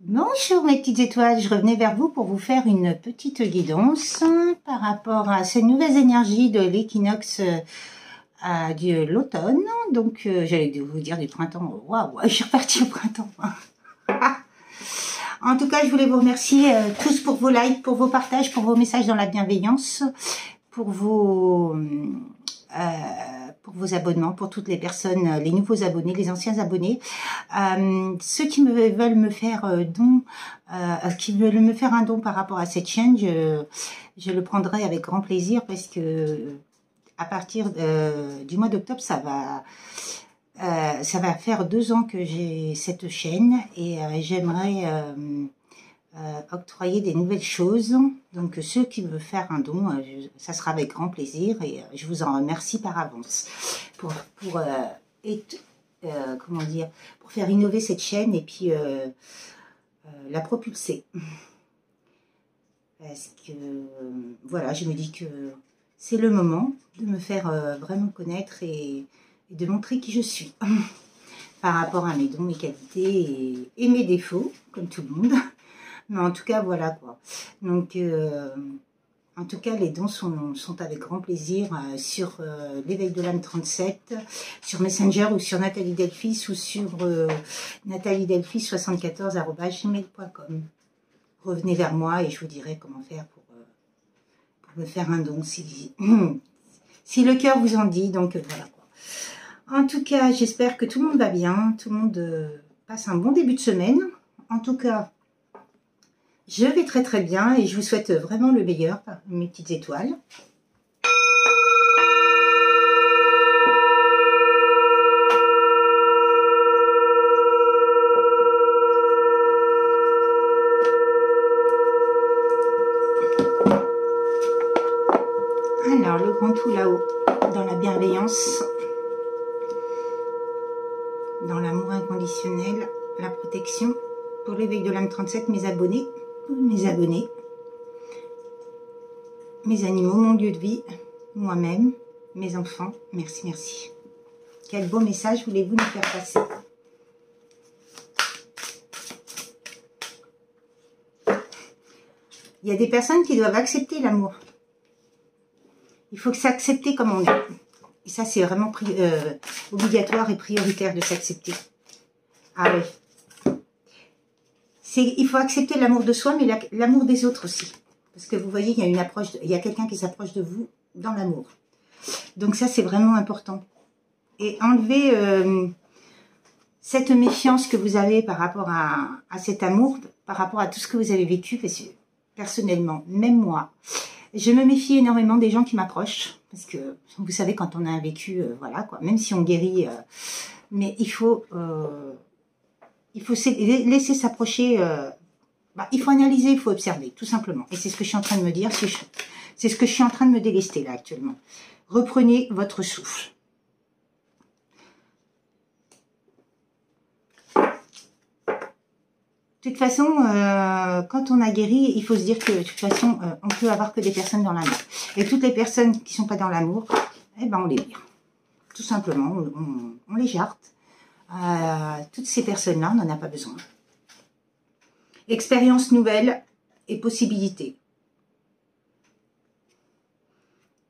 Bonjour mes petites étoiles, je revenais vers vous pour vous faire une petite guidance par rapport à ces nouvelles énergies de l'équinoxe de l'automne. Donc j'allais vous dire du printemps, waouh, je suis repartie au printemps. En tout cas, je voulais vous remercier tous pour vos likes, pour vos partages, pour vos messages dans la bienveillance, pour vos abonnements, pour toutes les personnes, les nouveaux abonnés, les anciens abonnés, ceux qui veulent me faire qui veulent me faire un don par rapport à cette chaîne, je le prendrai avec grand plaisir parce que à partir du mois d'octobre, ça va faire 2 ans que j'ai cette chaîne et j'aimerais octroyer des nouvelles choses. Donc ceux qui veulent faire un don, ça sera avec grand plaisir et je vous en remercie par avance pour faire innover cette chaîne et puis la propulser. Parce que voilà, je me dis que c'est le moment de me faire vraiment connaître et de montrer qui je suis par rapport à mes dons, mes qualités et mes défauts, comme tout le monde. Mais en tout cas, voilà quoi. Donc, en tout cas, les dons sont avec grand plaisir sur l'éveil de l'âme 37, sur Messenger ou sur Nathalie Delphis ou sur nathaliedelphis74@gmail.com. Revenez vers moi et je vous dirai comment faire pour me faire un don si le cœur vous en dit. Donc voilà quoi. En tout cas, j'espère que tout le monde va bien, tout le monde passe un bon début de semaine. En tout cas, je vais très très bien et je vous souhaite vraiment le meilleur, mes petites étoiles. Alors, le grand tout là-haut, dans la bienveillance, dans l'amour inconditionnel, la protection, pour l'éveil de l'âme 37, mes abonnés, mes animaux, mon lieu de vie, moi-même, mes enfants, merci, merci. Quel beau message voulez-vous nous faire passer? Il y a des personnes qui doivent accepter l'amour. Il faut que s'accepter comme on est. Et ça, c'est vraiment obligatoire et prioritaire de s'accepter. Ah oui. Il faut accepter l'amour de soi, mais l'amour des autres aussi. Parce que vous voyez, il y a quelqu'un qui s'approche de vous dans l'amour. Donc ça, c'est vraiment important. Et enlever cette méfiance que vous avez par rapport à cet amour, par rapport à tout ce que vous avez vécu, parce que personnellement, même moi, je me méfie énormément des gens qui m'approchent. Parce que, vous savez, quand on a un vécu, voilà quoi, même si on guérit, mais il faut laisser s'approcher, il faut analyser, il faut observer, tout simplement. Et c'est ce que je suis en train de me dire, c'est ce que je suis en train de me délester là actuellement. Reprenez votre souffle. De toute façon, quand on a guéri, il faut se dire que de toute façon, on peut avoir que des personnes dans l'amour. Et toutes les personnes qui ne sont pas dans l'amour, eh ben on les vire. Tout simplement, on les jarte. Toutes ces personnes-là, on n'en a pas besoin. Expérience nouvelle et possibilités.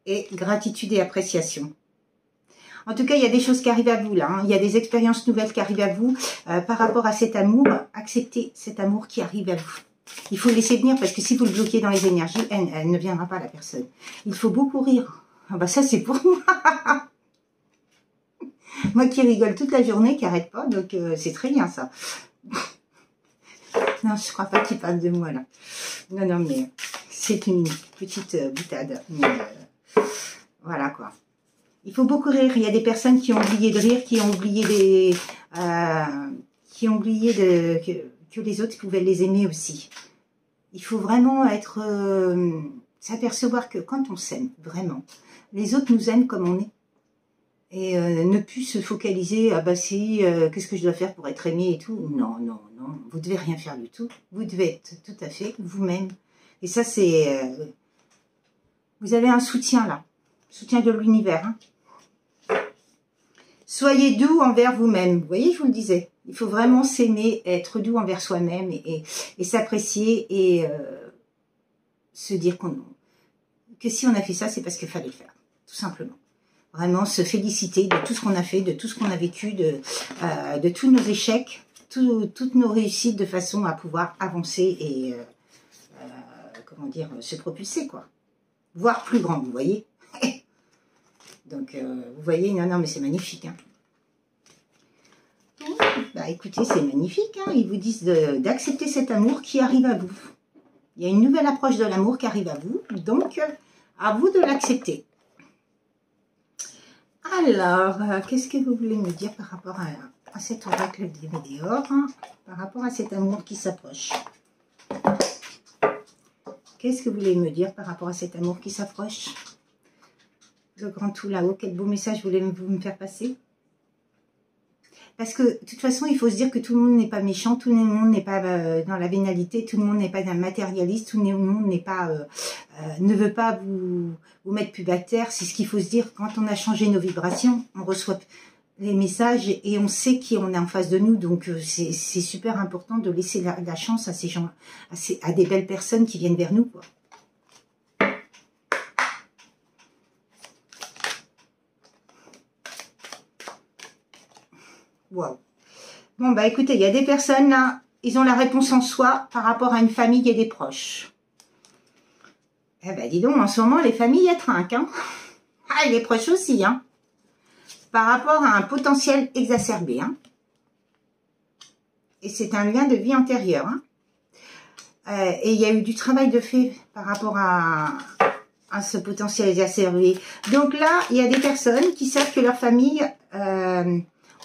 Et gratitude et appréciation. En tout cas, il y a des choses qui arrivent à vous là. Il y a des expériences nouvelles qui arrivent à vous par rapport à cet amour. Acceptez cet amour qui arrive à vous. Il faut laisser venir parce que si vous le bloquez dans les énergies, elle ne viendra pas la personne. Il faut beaucoup rire. Ah bah ça c'est pour moi. Moi qui rigole toute la journée, qui n'arrête pas, donc c'est très bien ça. Non, je crois pas qu'il parle de moi là. Non, non, mais c'est une petite boutade. Mais voilà quoi. Il faut beaucoup rire. Il y a des personnes qui ont oublié de rire, qui ont oublié que les autres pouvaient les aimer aussi. Il faut vraiment s'apercevoir que quand on s'aime vraiment, les autres nous aiment comme on est. Et ne plus se focaliser, ah bah si, qu'est-ce que je dois faire pour être aimé et tout. Non, non, non, vous devez rien faire du tout. Vous devez être tout à fait vous-même. Et ça, c'est... vous avez un soutien là, soutien de l'univers. Hein. Soyez doux envers vous-même. Vous voyez, je vous le disais. Il faut vraiment s'aimer, être doux envers soi-même et s'apprécier et se dire que si on a fait ça, c'est parce qu'il fallait le faire, tout simplement. Vraiment se féliciter de tout ce qu'on a fait, de tout ce qu'on a vécu, de tous nos échecs, toutes nos réussites, de façon à pouvoir avancer et, comment dire, se propulser, quoi. Voire plus grand, vous voyez. Donc, vous voyez, non, mais c'est magnifique, hein. Bah écoutez, c'est magnifique, hein. Ils vous disent d'accepter cet amour qui arrive à vous. Il y a une nouvelle approche de l'amour qui arrive à vous, donc à vous de l'accepter. Alors, qu'est-ce que vous voulez me dire par rapport à cet oracle des Météores, hein, par rapport à cet amour qui s'approche? Qu'est-ce que vous voulez me dire par rapport à cet amour qui s'approche? Le grand tout là-haut, quel beau message voulez-vous me faire passer? Parce que, de toute façon, il faut se dire que tout le monde n'est pas méchant, tout le monde n'est pas dans la vénalité, tout le monde n'est pas un matérialiste, tout le monde n'est pas, ne veut pas vous mettre plus bas de terre. C'est ce qu'il faut se dire. Quand on a changé nos vibrations, on reçoit les messages et on sait qui on est en face de nous. Donc, c'est super important de laisser la chance à ces gens, à des belles personnes qui viennent vers nous, quoi. Waouh. Bon, bah écoutez, il y a des personnes là, ils ont la réponse en soi par rapport à une famille et des proches. Eh ben dis donc, en ce moment, les familles, elles trinquent, hein. Ah, et les proches aussi, hein. Par rapport à un potentiel exacerbé, hein. Et c'est un lien de vie antérieur, hein. Et il y a eu du travail de fait par rapport à ce potentiel exacerbé. Donc là, il y a des personnes qui savent que leur famille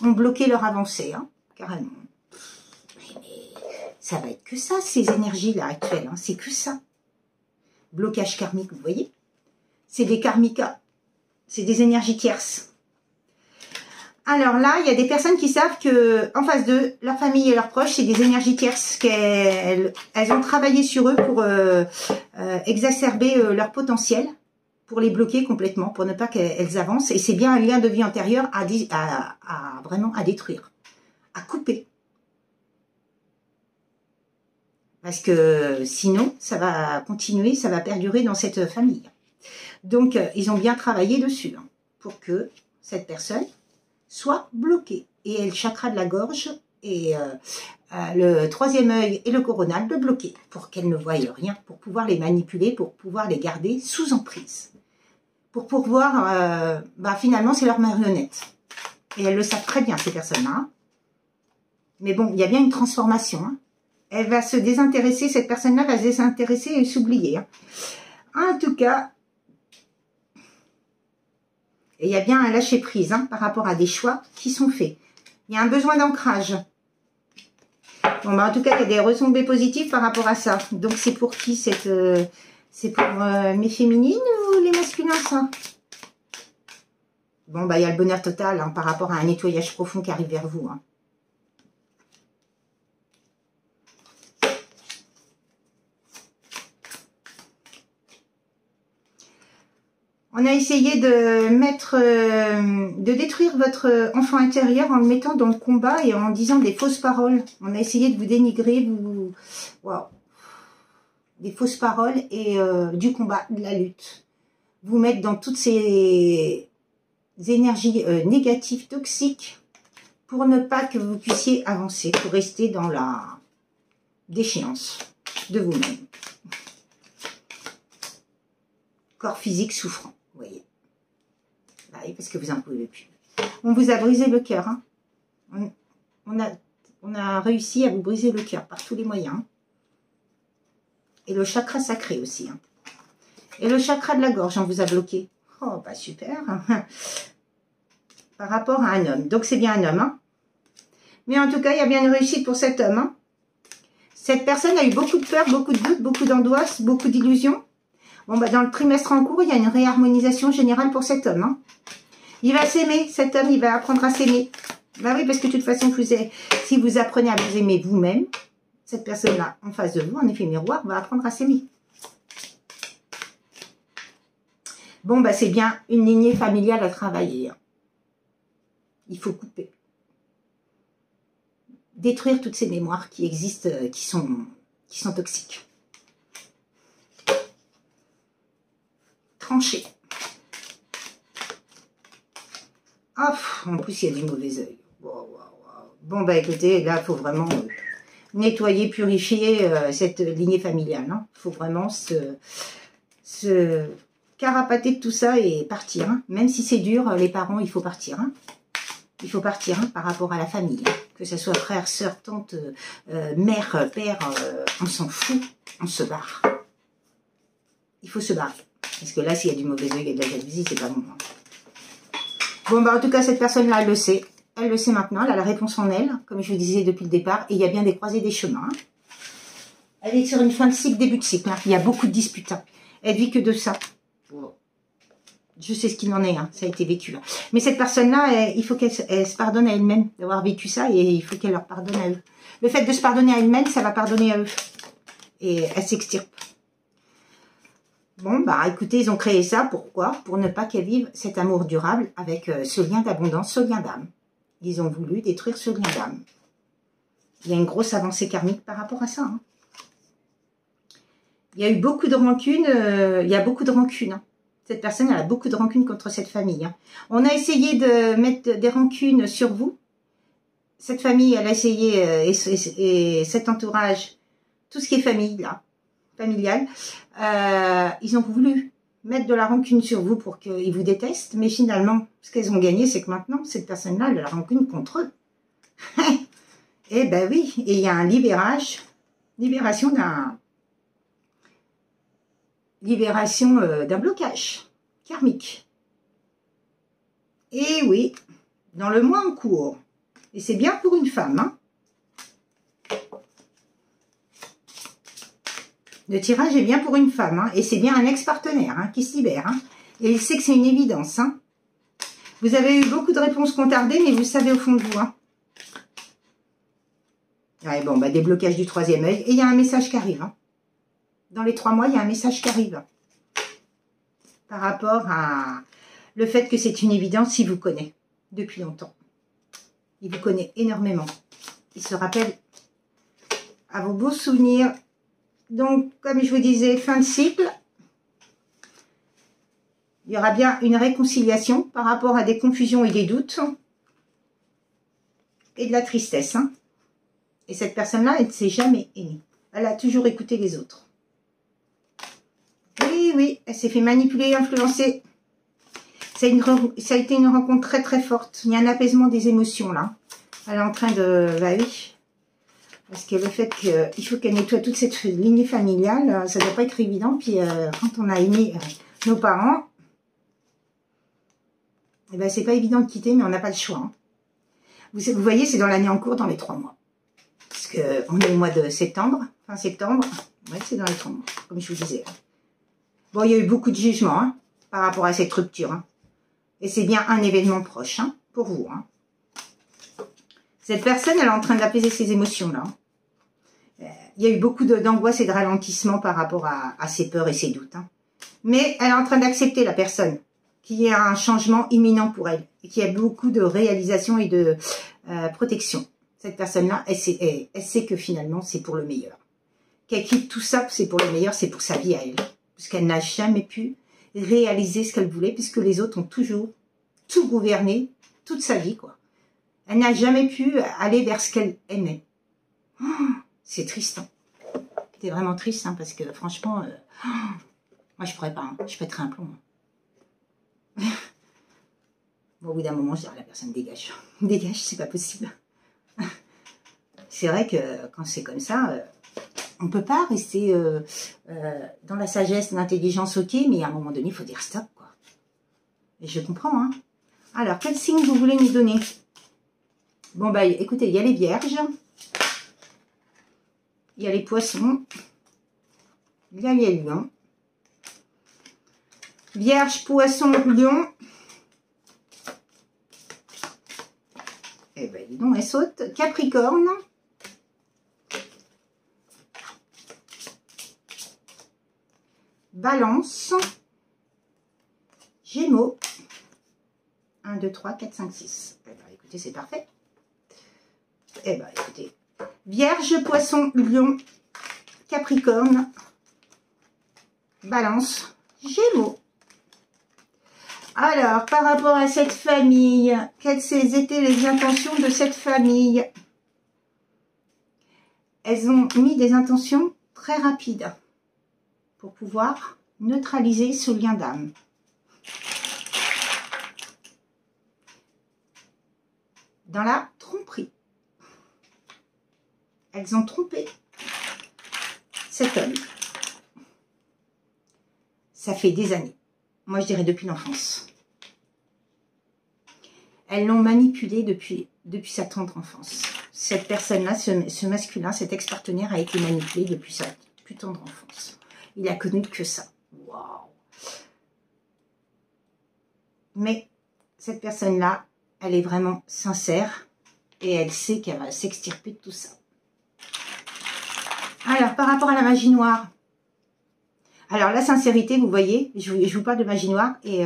ont bloqué leur avancée, hein, carrément. Mais ça va être que ça, ces énergies-là actuelles, hein, c'est que ça. Blocage karmique, vous voyez? C'est des karmikas, c'est des énergies tierces. Alors là, il y a des personnes qui savent que en face d'eux, leur famille et leurs proches, c'est des énergies tierces qu'elles ont travaillé sur eux pour exacerber leur potentiel, pour les bloquer complètement, pour ne pas qu'elles avancent. Et c'est bien un lien de vie antérieur vraiment à détruire, à couper. Parce que sinon, ça va continuer, ça va perdurer dans cette famille. Donc, ils ont bien travaillé dessus, hein, pour que cette personne soit bloquée. Et le chakra de la gorge et le troisième œil et le coronal de bloquer, pour qu'elles ne voient rien, pour pouvoir les manipuler, pour pouvoir les garder sous emprise. Pour pouvoir, finalement, c'est leur marionnette. Et elles le savent très bien, ces personnes-là. Hein. Mais bon, il y a bien une transformation. Hein. Elle va se désintéresser, cette personne-là va se désintéresser et s'oublier. Hein. En tout cas, et il y a bien un lâcher-prise, hein, par rapport à des choix qui sont faits. Il y a un besoin d'ancrage. Bon, bah, en tout cas, il y a des retombées positives par rapport à ça. Donc, c'est pour qui cette... c'est pour mes féminines ou les masculins, ça? Bon, bah, il y a le bonheur total, hein, par rapport à un nettoyage profond qui arrive vers vous. Hein. On a essayé de de détruire votre enfant intérieur en le mettant dans le combat et en disant des fausses paroles. On a essayé de vous dénigrer, waouh, des fausses paroles et du combat, de la lutte. Vous mettre dans toutes ces énergies négatives, toxiques, pour ne pas que vous puissiez avancer, pour rester dans la déchéance de vous-même. Corps physique souffrant. Vous voyez. Bah oui, parce que vous n'en pouvez plus. On vous a brisé le cœur. Hein. On a réussi à vous briser le cœur par tous les moyens. Et le chakra sacré aussi. Hein. Et le chakra de la gorge, on vous a bloqué. Oh, bah super. Par rapport à un homme. Donc c'est bien un homme. Hein. Mais en tout cas, il y a bien une réussite pour cet homme. Hein. Cette personne a eu beaucoup de peur, beaucoup de doutes, beaucoup d'angoisse, beaucoup d'illusions. Bon, bah, dans le trimestre en cours, il y a une réharmonisation générale pour cet homme. Hein. Il va s'aimer, cet homme, il va apprendre à s'aimer. Bah oui, parce que de toute façon, si vous apprenez à vous aimer vous-même, cette personne-là, en face de vous, en effet miroir, va apprendre à s'aimer. Bon, bah c'est bien une lignée familiale à travailler. Hein. Il faut couper. détruire toutes ces mémoires qui existent, qui sont toxiques. Trancher. Ah, en plus, il y a du mauvais œil. Bon, bah écoutez, là, il faut vraiment nettoyer, purifier cette lignée familiale. Il faut vraiment se carapater de tout ça et partir. Hein. Même si c'est dur, les parents, il faut partir. Hein. Il faut partir par rapport à la famille. Que ce soit frère, soeur, tante, mère, père, on s'en fout. On se barre. Il faut se barrer. Parce que là, s'il y a du mauvais œil et de la jalousie, c'est pas bon. Hein. Bon, bah en tout cas, cette personne-là, elle le sait. Elle le sait maintenant. Elle a la réponse en elle, comme je vous disais depuis le départ. Et il y a bien des croisées des chemins. Hein. Elle est sur une fin de cycle, début de cycle. Hein. Il y a beaucoup de disputes. Hein. Elle vit que de ça. Je sais ce qu'il en est. Hein. Ça a été vécu. Hein. Mais cette personne-là, il faut qu'elle se pardonne à elle-même d'avoir vécu ça. Et il faut qu'elle leur pardonne à eux. Le fait de se pardonner à elle-même, ça va pardonner à eux. Et elle s'extirpe. Bon, bah écoutez, ils ont créé ça. Pourquoi? Pour ne pas qu'elle vive cet amour durable avec ce lien d'abondance, ce lien d'âme. Ils ont voulu détruire ce lien d'âme. Il y a une grosse avancée karmique par rapport à ça. Hein. Il y a eu beaucoup de rancune. Il y a beaucoup de rancune. Hein. Cette personne, elle a beaucoup de rancune contre cette famille. Hein. On a essayé de mettre des rancunes sur vous. Cette famille, elle a essayé, et cet entourage, tout ce qui est famille, là, familial, ils ont voulu mettre de la rancune sur vous pour qu'ils vous détestent, mais finalement, ce qu'elles ont gagné, c'est que maintenant, cette personne-là, elle a la rancune contre eux. Eh ben oui, et il y a un libération d'un blocage karmique. Et oui, dans le mois en cours. Et c'est bien pour une femme, hein. Le tirage est bien pour une femme, hein, et c'est bien un ex-partenaire hein, qui se libère. Hein, et il sait que c'est une évidence. Hein. Vous avez eu beaucoup de réponses contardées, mais vous savez au fond de vous. Hein. Ouais, bon, bah, déblocage du troisième œil. Et il y a un message qui arrive. Hein. Dans les 3 mois, il y a un message qui arrive. Par rapport à le fait que c'est une évidence, il vous connaît depuis longtemps. Il vous connaît énormément. Il se rappelle à vos beaux souvenirs. Donc, comme je vous disais, fin de cycle, il y aura bien une réconciliation par rapport à des confusions et des doutes et de la tristesse. Hein. Et cette personne-là, elle ne s'est jamais aimée. Elle a toujours écouté les autres. Oui, oui, elle s'est fait manipuler, influencer. Ça a été une rencontre très très forte. Il y a un apaisement des émotions là. Elle est en train de... Bah oui. Parce que le fait qu'il faut qu'elle nettoie toute cette lignée familiale, ça ne doit pas être évident. Puis quand on a aimé nos parents, eh ben, c'est pas évident de quitter, mais on n'a pas le choix. Hein. Vous voyez, c'est dans l'année en cours, dans les 3 mois. Parce qu'on est au mois de septembre, fin septembre. Ouais, c'est dans les 3 mois, comme je vous disais. Bon, il y a eu beaucoup de jugements hein, par rapport à cette rupture. Hein. Et c'est bien un événement proche hein, pour vous. Hein. Cette personne, elle est en train d'apaiser ses émotions là. Il y a eu beaucoup d'angoisse et de ralentissement par rapport à ses peurs et ses doutes. Hein. Mais elle est en train d'accepter la personne, qu'il y a un changement imminent pour elle. Et qu'il y a beaucoup de réalisation et de protection. Cette personne-là, elle sait que finalement, c'est pour le meilleur. Qu'elle quitte tout ça, c'est pour le meilleur, c'est pour sa vie à elle. Parce qu'elle n'a jamais pu réaliser ce qu'elle voulait, puisque les autres ont toujours tout gouverné, toute sa vie, quoi. Elle n'a jamais pu aller vers ce qu'elle aimait. Oh, c'est triste. Hein. C'est vraiment triste, hein, parce que franchement, moi je pourrais pas. Hein. Je pèterais un plomb. Hein. Bon, au bout d'un moment, je dirais à la personne dégage. Dégage, c'est pas possible. C'est vrai que quand c'est comme ça, on ne peut pas rester dans la sagesse, l'intelligence, ok, mais à un moment donné, il faut dire stop, quoi. Et je comprends, hein. Alors, quel signe vous voulez nous donner? Bon, bah, écoutez, il y a les vierges, il y a les poissons, il y a les lions. Vierge, poisson, lion. Eh ben, dis donc, elle saute. Capricorne. Balance. Gémeaux. 1, 2, 3, 4, 5, 6. Eh ben, écoutez, c'est parfait. Eh ben, écoutez, Vierge, Poisson, Lion, Capricorne, Balance, Gémeaux. Alors, par rapport à cette famille, quelles étaient les intentions de cette famille? Elles ont mis des intentions très rapides pour pouvoir neutraliser ce lien d'âme. Dans la tromperie. Elles ont trompé cet homme. Ça fait des années. Moi, je dirais depuis l'enfance. Elles l'ont manipulé depuis sa tendre enfance. Cette personne-là, ce masculin, cet ex-partenaire a été manipulé depuis sa plus tendre enfance. Il a connu que ça. Waouh! Mais cette personne-là, elle est vraiment sincère et elle sait qu'elle va s'extirper de tout ça. Alors, par rapport à la magie noire, alors la sincérité, vous voyez, je vous parle de magie noire et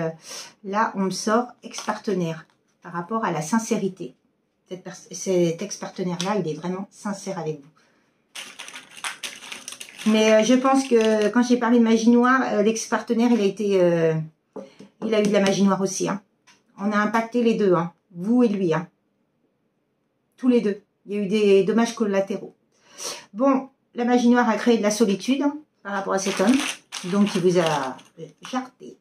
là, on me sort ex-partenaire par rapport à la sincérité. Cet ex-partenaire-là, il est vraiment sincère avec vous. Mais je pense que quand j'ai parlé de magie noire, l'ex-partenaire, il a eu de la magie noire aussi. Hein. On a impacté les deux, hein. Vous et lui. Hein. Tous les deux. Il y a eu des dommages collatéraux. Bon, la magie noire a créé de la solitude hein, par rapport à cet homme. Donc, il vous a jarté.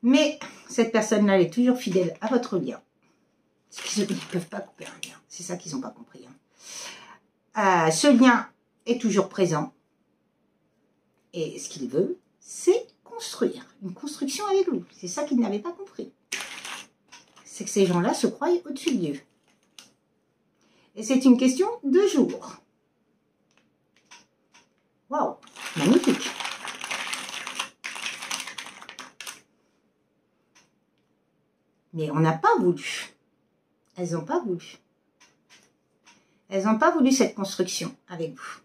Mais cette personne-là, elle est toujours fidèle à votre lien. Ils ne peuvent pas couper un lien. C'est ça qu'ils n'ont pas compris. Hein. Ce lien est toujours présent. Et ce qu'il veut, c'est construire. Une construction avec vous. C'est ça qu'ils n'avaient pas compris. C'est que ces gens-là se croient au-dessus de Dieu. Et c'est une question de jours. Waouh, magnifique. Mais on n'a pas voulu. Elles n'ont pas voulu. Elles n'ont pas voulu cette construction avec vous.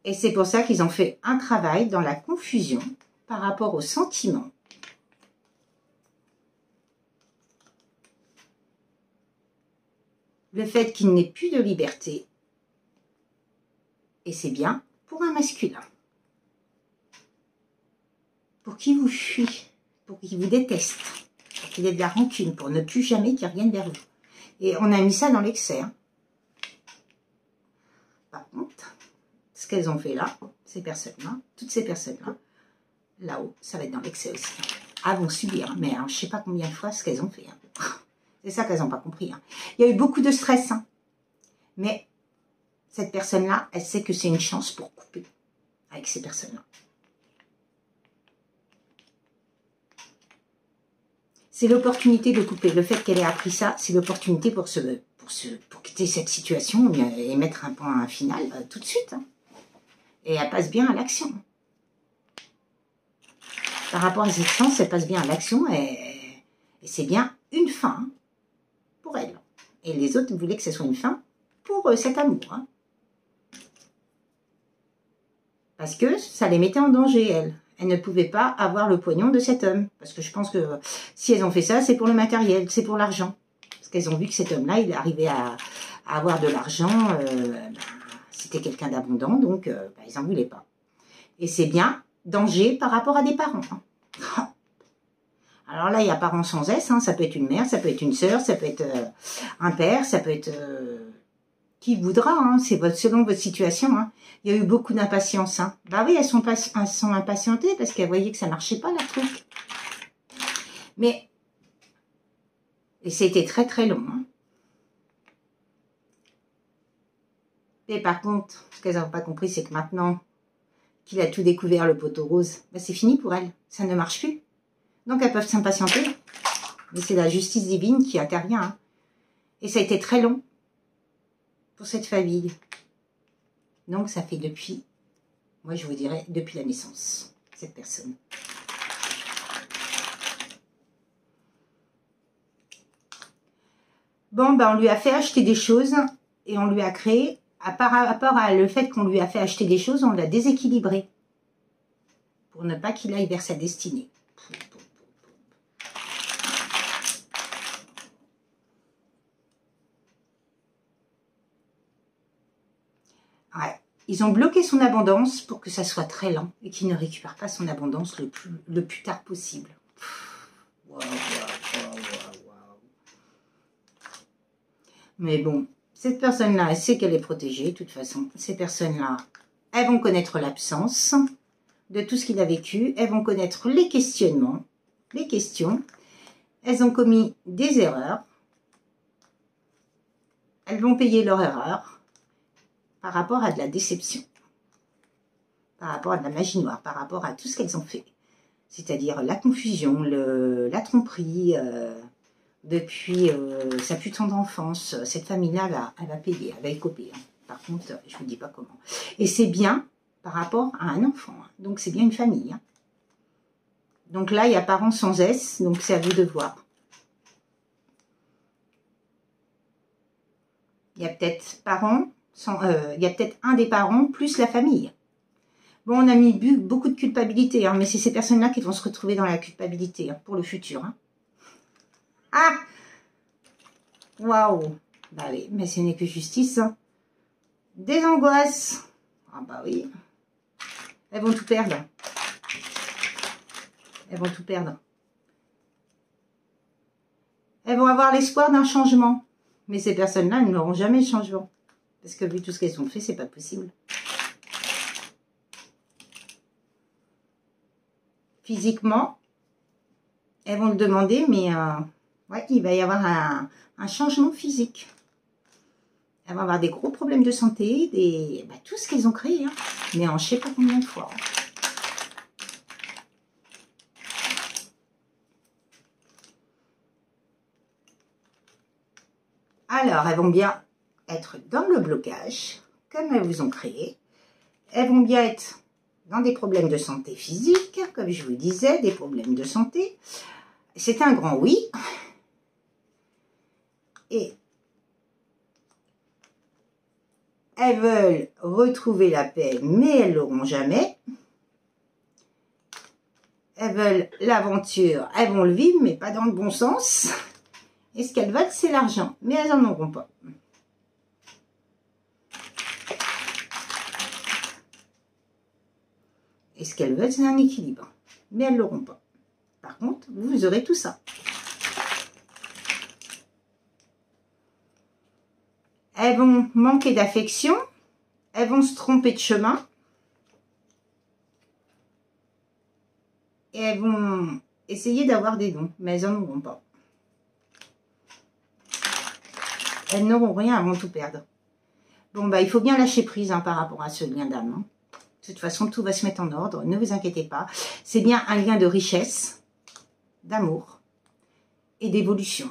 Et c'est pour ça qu'ils ont fait un travail dans la confusion par rapport aux sentiments. Le fait qu'il n'ait plus de liberté. Et c'est bien pour un masculin. Pour qu'il vous fuit, pour qu'il vous déteste, pour qu'il ait de la rancune, pour ne plus jamais qu'il revienne vers vous. Et on a mis ça dans l'excès. Hein. Par contre, ce qu'elles ont fait là, ces personnes-là, toutes ces personnes-là, là-haut, ça va être dans l'excès aussi. Ah, vont subir, mais hein, je ne sais pas combien de fois ce qu'elles ont fait. Hein. C'est ça qu'elles n'ont pas compris. Hein. Il y a eu beaucoup de stress, hein. Mais cette personne-là, elle sait que c'est une chance pour couper avec ces personnes-là. C'est l'opportunité de couper. Le fait qu'elle ait appris ça, c'est l'opportunité pour quitter cette situation et mettre un point final tout de suite. Hein. Et elle passe bien à l'action. Par rapport à cette chance, elle passe bien à l'action et c'est bien une fin pour elle. Et les autres voulaient que ce soit une fin pour cet amour. Hein. Parce que ça les mettait en danger, elles. Elles ne pouvaient pas avoir le pognon de cet homme. Parce que je pense que si elles ont fait ça, c'est pour le matériel, c'est pour l'argent. Parce qu'elles ont vu que cet homme-là, il est arrivé à avoir de l'argent. C'était quelqu'un d'abondant, donc ils n'en voulaient pas. Et c'est bien danger par rapport à des parents. Hein. Alors là, il y a parents sans S, hein. Ça peut être une mère, ça peut être une sœur, ça peut être un père, ça peut être qui voudra, hein. C'est selon votre situation. Hein. Il y a eu beaucoup d'impatience. Hein. Bah oui, elles sont impatientées parce qu'elles voyaient que ça ne marchait pas, leur truc. Mais, et c'était très très long. Hein. Et par contre, ce qu'elles n'ont pas compris, c'est que maintenant qu'il a tout découvert, le poteau rose, bah c'est fini pour elles. Ça ne marche plus. Donc elles peuvent s'impatienter. Mais c'est la justice divine qui intervient. Hein. Et ça a été très long pour cette famille. Donc ça fait depuis, moi je vous dirais, depuis la naissance, cette personne. Bon, ben on lui a fait acheter des choses et on lui a créé par rapport à le fait qu'on lui a fait acheter des choses, on l'a déséquilibré. Pour ne pas qu'il aille vers sa destinée. Ouais. Ils ont bloqué son abondance pour que ça soit très lent et qu'il ne récupère pas son abondance le plus tard possible. Wow, wow, wow, wow, wow. Mais bon, cette personne-là, elle sait qu'elle est protégée. De toute façon, ces personnes-là, elles vont connaître l'absence de tout ce qu'il a vécu. Elles vont connaître les questionnements, les questions. Elles ont commis des erreurs. Elles vont payer leur erreur par rapport à de la déception, par rapport à de la magie noire, par rapport à tout ce qu'elles ont fait. C'est-à-dire la confusion, la tromperie, depuis sa putain d'enfance. Cette famille-là, elle va payer, elle va écoper. Hein. Par contre, je ne vous dis pas comment. Et c'est bien par rapport à un enfant. Hein. Donc, c'est bien une famille. Hein. Donc là, il y a parents sans S, donc c'est à vous de voir. Il y a peut-être parents, il y a peut-être un des parents plus la famille. Bon, on a mis beaucoup de culpabilité, hein, mais c'est ces personnes-là qui vont se retrouver dans la culpabilité hein, pour le futur. Hein. Ah! Waouh! Bah oui, mais ce n'est que justice. Hein. Des angoisses. Ah bah oui. Elles vont tout perdre. Elles vont tout perdre. Elles vont avoir l'espoir d'un changement. Mais ces personnes-là, elles n'auront jamais de changement. Parce que vu tout ce qu'elles ont fait, c'est pas possible. Physiquement, elles vont le demander, mais ouais, il va y avoir un changement physique. Elles vont avoir des gros problèmes de santé, tout ce qu'elles ont créé, hein, mais en je sais pas combien de fois. Hein. Alors, elles vont bien être dans le blocage, comme elles vous ont créé. Elles vont bien être dans des problèmes de santé physique, comme je vous disais, des problèmes de santé. C'est un grand oui. Et elles veulent retrouver la paix, mais elles ne l'auront jamais. Elles veulent l'aventure, elles vont le vivre, mais pas dans le bon sens. Et ce qu'elles veulent, c'est l'argent, mais elles n'en auront pas. Et ce qu'elles veulent, c'est un équilibre, mais elles ne l'auront pas. Par contre, vous aurez tout ça. Elles vont manquer d'affection, elles vont se tromper de chemin, et elles vont essayer d'avoir des dons, mais elles n'en auront pas. Elles n'auront rien, elles vont tout perdre. Bon, bah, il faut bien lâcher prise hein, par rapport à ce lien d'âme. Hein. De toute façon, tout va se mettre en ordre, ne vous inquiétez pas. C'est bien un lien de richesse, d'amour et d'évolution.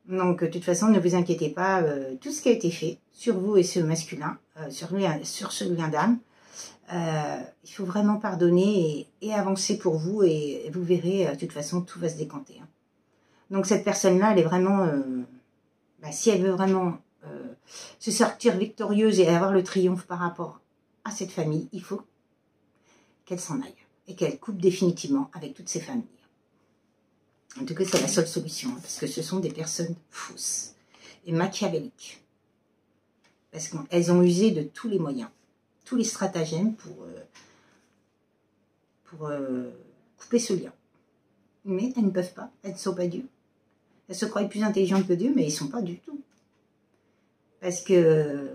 Donc, de toute façon, ne vous inquiétez pas, tout ce qui a été fait sur vous et ce masculin, sur ce lien d'âme, il faut vraiment pardonner et avancer pour vous et vous verrez, de toute façon, tout va se décanter. Hein. Donc, cette personne-là, elle est vraiment, si elle veut vraiment se sortir victorieuse et avoir le triomphe par rapport à cette famille, il faut qu'elle s'en aille et qu'elle coupe définitivement avec toutes ces familles. En tout cas, c'est la seule solution, hein, parce que ce sont des personnes fausses et machiavéliques. Parce qu'elles ont usé de tous les moyens, tous les stratagèmes pour couper ce lien. Mais elles ne peuvent pas, elles ne sont pas Dieu. Elles se croient plus intelligentes que Dieu, mais ils ne sont pas du tout. Parce que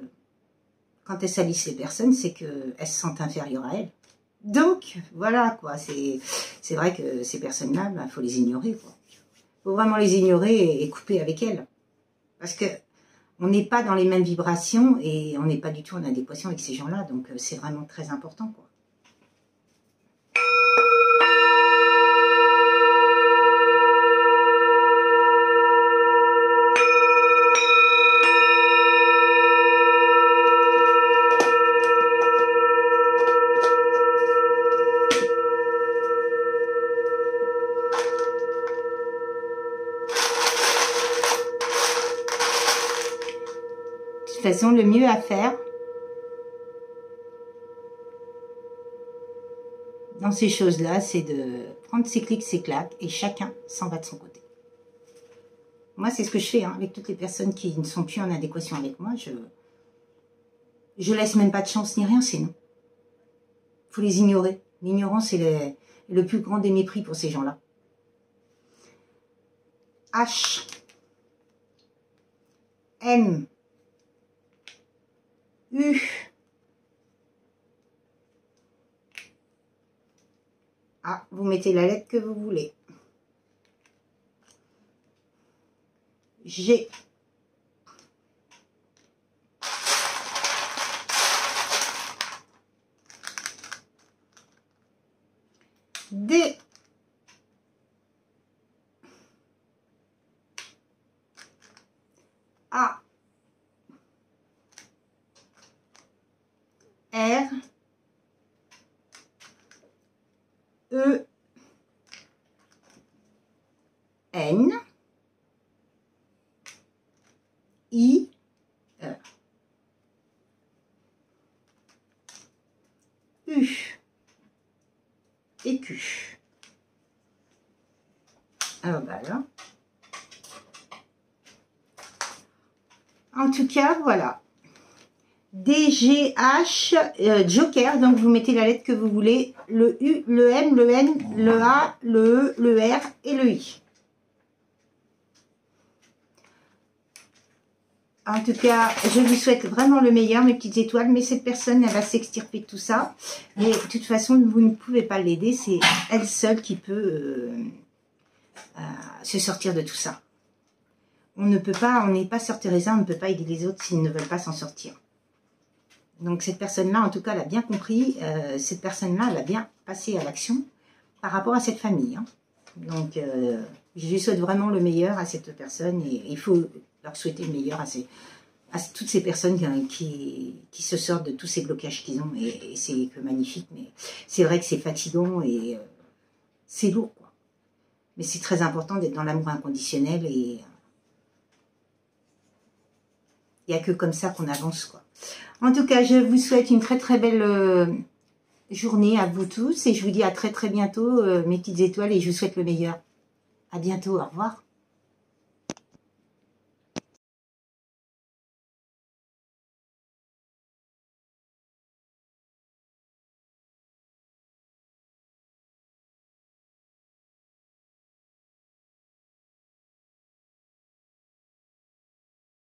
quand elles salissent les personnes, c'est qu'elles se sentent inférieures à elles. Donc, voilà, quoi. C'est vrai que ces personnes-là, il faut les ignorer, quoi. Il faut vraiment les ignorer et couper avec elles. Parce que on n'est pas dans les mêmes vibrations et on n'est pas du tout en adéquation avec ces gens-là. Donc, c'est vraiment très important, quoi. façon, le mieux à faire dans ces choses-là, c'est de prendre ses clics, ses claques, et chacun s'en va de son côté. Moi, c'est ce que je fais hein, avec toutes les personnes qui ne sont plus en adéquation avec moi. Je laisse même pas de chance ni rien, c'est non. Il faut les ignorer. L'ignorance est le plus grand des mépris pour ces gens-là. H. M. U. Ah, vous mettez la lettre que vous voulez. G. D. A. R. E. N. I. E. U. Et Q. Alors voilà. En tout cas, voilà. D, G, H, Joker, donc vous mettez la lettre que vous voulez, le U, le M, le N, le A, le E, le R et le I. En tout cas, je vous souhaite vraiment le meilleur, mes petites étoiles, mais cette personne, elle va s'extirper de tout ça. Et de toute façon, vous ne pouvez pas l'aider, c'est elle seule qui peut se sortir de tout ça. On ne peut pas, on n'est pas Sœur Teresa, on ne peut pas aider les autres s'ils ne veulent pas s'en sortir. Donc cette personne-là, en tout cas, elle a bien compris, cette personne-là, elle a bien passé à l'action par rapport à cette famille. Hein. Donc je lui souhaite vraiment le meilleur à cette personne et il faut leur souhaiter le meilleur à toutes ces personnes qui se sortent de tous ces blocages qu'ils ont et c'est que magnifique, mais c'est vrai que c'est fatigant et c'est lourd, quoi. Mais c'est très important d'être dans l'amour inconditionnel et il n'y a que comme ça qu'on avance, quoi. En tout cas, je vous souhaite une très très belle journée à vous tous et je vous dis à très très bientôt, mes petites étoiles, et je vous souhaite le meilleur. À bientôt, au revoir.